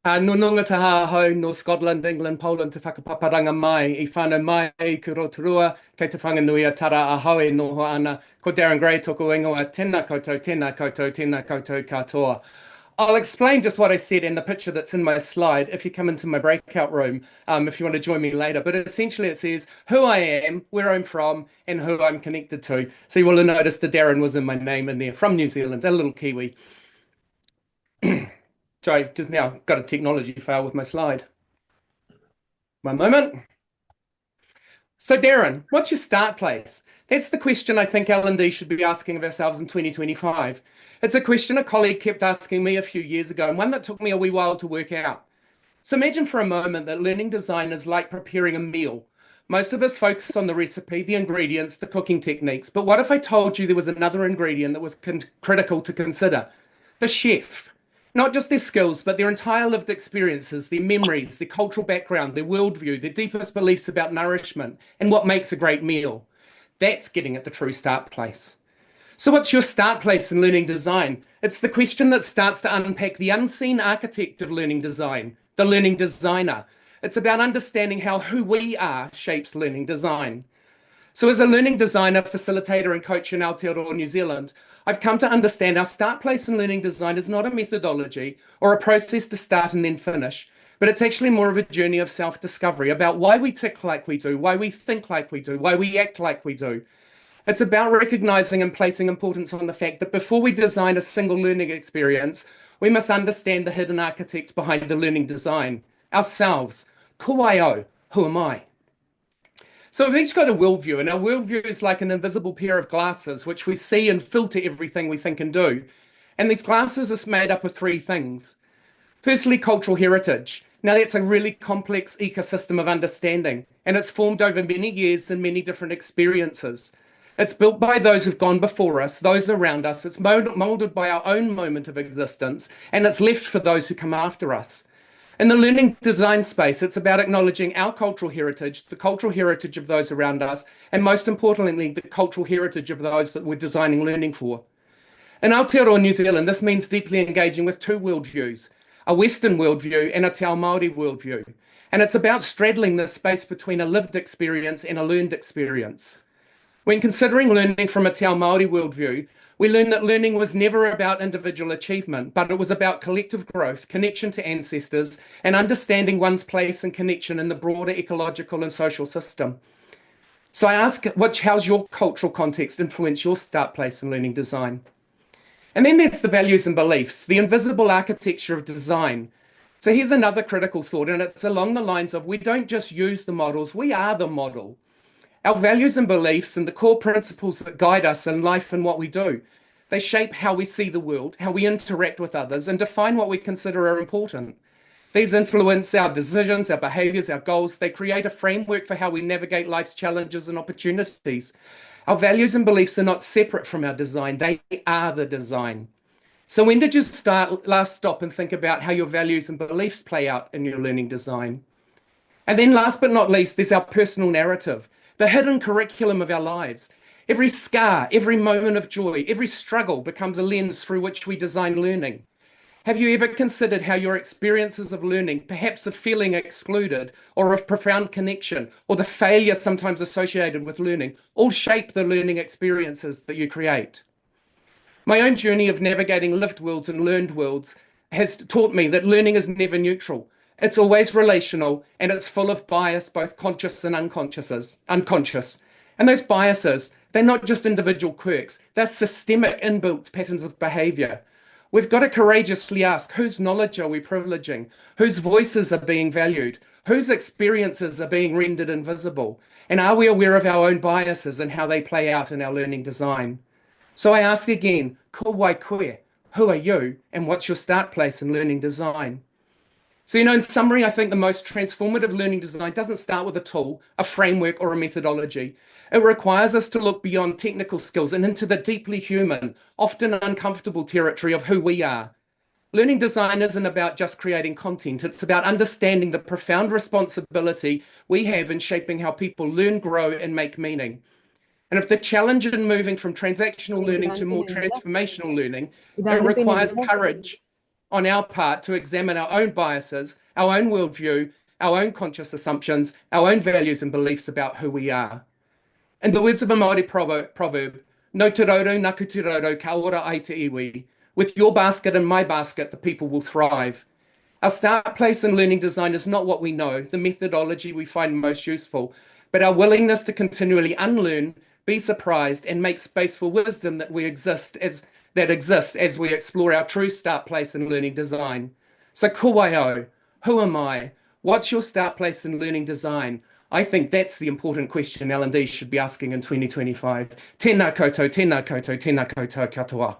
No nunga taha hau no Scotland, England, Poland te whakapaparanga mai I whānau mai ki Rotorua kei te whanganui tara a haue noho ana ko Darryn Gray toko ingoa tēnā koutou, tēnā koutou, tēnā koutou katoa. I'll explain just what I said in the picture that's in my slide if you come into my breakout room, if you want to join me later. But essentially it says who I am, where I'm from, and who I'm connected to. So you will have noticed the Darryn was in my name in there, from New Zealand, a little Kiwi. Sorry, just now got a technology fail with my slide. One moment. So, Darryn, what's your start place? That's the question I think L&D should be asking of ourselves in 2025. It's a question a colleague kept asking me a few years ago, and one that took me a wee while to work out. So, imagine for a moment that learning design is like preparing a meal. Most of us focus on the recipe, the ingredients, the cooking techniques. But what if I told you there was another ingredient that was critical to consider? The chef. Not just their skills, but their entire lived experiences, their memories, their cultural background, their worldview, their deepest beliefs about nourishment and what makes a great meal. That's getting at the true start place. So, what's your start place in learning design? It's the question that starts to unpack the unseen architect of learning design, the learning designer. It's about understanding how who we are shapes learning design. So, as a learning designer, facilitator, and coach in Aotearoa, New Zealand, I've come to understand our start place in learning design is not a methodology or a process to start and then finish, but it's actually more of a journey of self discovery about why we tick like we do, why we think like we do, why we act like we do. It's about recognizing and placing importance on the fact that before we design a single learning experience, we must understand the hidden architect behind the learning design ourselves. Ko ai o, who am I? So we've each got a worldview, and our worldview is like an invisible pair of glasses, which we see and filter everything we think and do. And these glasses are made up of three things. Firstly, cultural heritage. Now, that's a really complex ecosystem of understanding, and it's formed over many years and many different experiences. It's built by those who've gone before us, those around us. It's molded by our own moment of existence, and it's left for those who come after us. In the learning design space, it's about acknowledging our cultural heritage, the cultural heritage of those around us, and most importantly, the cultural heritage of those that we're designing learning for. In Aotearoa, New Zealand, this means deeply engaging with two worldviews, a Western worldview and a Te Ao Māori worldview. And it's about straddling the space between a lived experience and a learned experience. When considering learning from a Te Ao Māori worldview, we learned that learning was never about individual achievement, but it was about collective growth, connection to ancestors, and understanding one's place and connection in the broader ecological and social system. So I ask, how's your cultural context influence your start place in learning design? And then there's the values and beliefs, the invisible architecture of design. So here's another critical thought, and it's along the lines of we don't just use the models, we are the model. Our values and beliefs and the core principles that guide us in life and what we do, they shape how we see the world, how we interact with others, and define what we consider are important. These influence our decisions, our behaviors, our goals. They create a framework for how we navigate life's challenges and opportunities. Our values and beliefs are not separate from our design, they are the design. So, when did you last stop and think about how your values and beliefs play out in your learning design? And then, last but not least, there's our personal narrative, the hidden curriculum of our lives. Every scar, every moment of joy, every struggle becomes a lens through which we design learning. Have you ever considered how your experiences of learning, perhaps of feeling excluded or of profound connection, or the failure sometimes associated with learning, all shape the learning experiences that you create? My own journey of navigating lived worlds and learned worlds has taught me that learning is never neutral. It's always relational and it's full of bias, both conscious and unconscious. And those biases, they're not just individual quirks, they're systemic inbuilt patterns of behavior. We've got to courageously ask whose knowledge are we privileging, whose voices are being valued, whose experiences are being rendered invisible, and are we aware of our own biases and how they play out in our learning design? So I ask again, ko wai koe, who are you and what's your start place in learning design? So, in summary, I think the most transformative learning design doesn't start with a tool, a framework, or a methodology. It requires us to look beyond technical skills and into the deeply human, often uncomfortable territory of who we are. Learning design isn't about just creating content, it's about understanding the profound responsibility we have in shaping how people learn, grow, and make meaning. And if the challenge in moving from transactional learning to more transformational learning, it requires courage on our part to examine our own biases, our own worldview, our own conscious assumptions, our own values and beliefs about who we are. In the words of a Māori proverb, no te roro, naku te roro, ka ora ai te iwi. With your basket and my basket, the people will thrive. Our start place in learning design is not what we know, the methodology we find most useful, but our willingness to continually unlearn, be surprised, and make space for wisdom that exists as we explore our true start place in learning design. So kuwaio, who am I? What's your start place in learning design? I think that's the important question L&D should be asking in 2025. Tēnā koutou, tēnā koutou, tēnā koutou katoa.